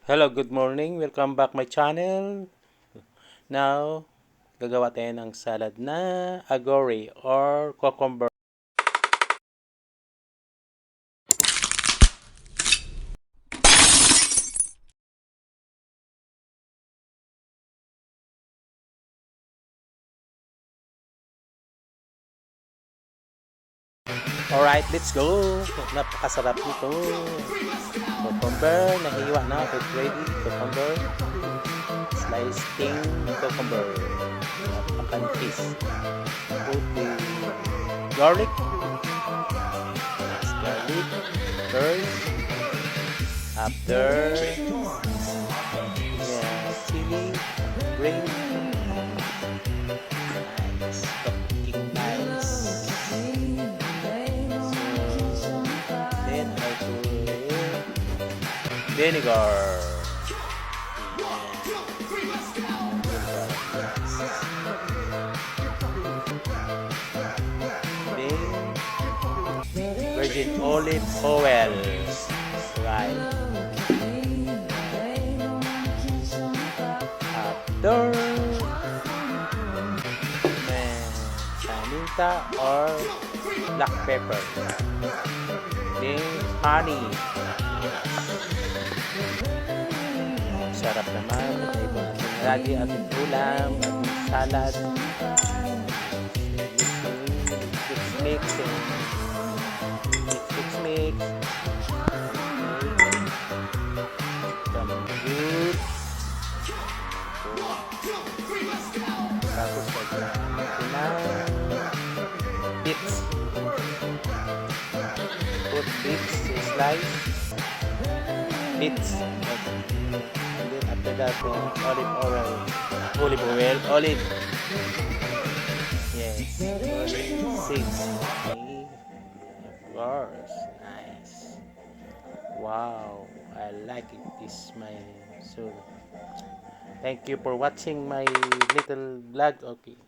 Hello, good morning. Welcome back my channel. Now, gagawa tayo ng salad na agori or cucumber. Alright, let's go. Napakasarap nito. Cucumber, nahiwa na. It's ready. Cucumber. Slicing cucumber. Napakanipis. Put the garlic. Garlic. First. After. Yeah, chili. Green. Nice. Cooking nice. Vinegar. Then virgin olive oil. Right. After paminta or black pepper. Then honey. Sarap naman. Ito natin lagi ating ulam, ating salad. Mix. Come good. Tapos natin na bits. Put bits, slice. Bits. And then after that, olive oil. Yes, seeds. Okay. Of course, nice. Wow, I like it. This my so. Thank you for watching my little vlog. Okay.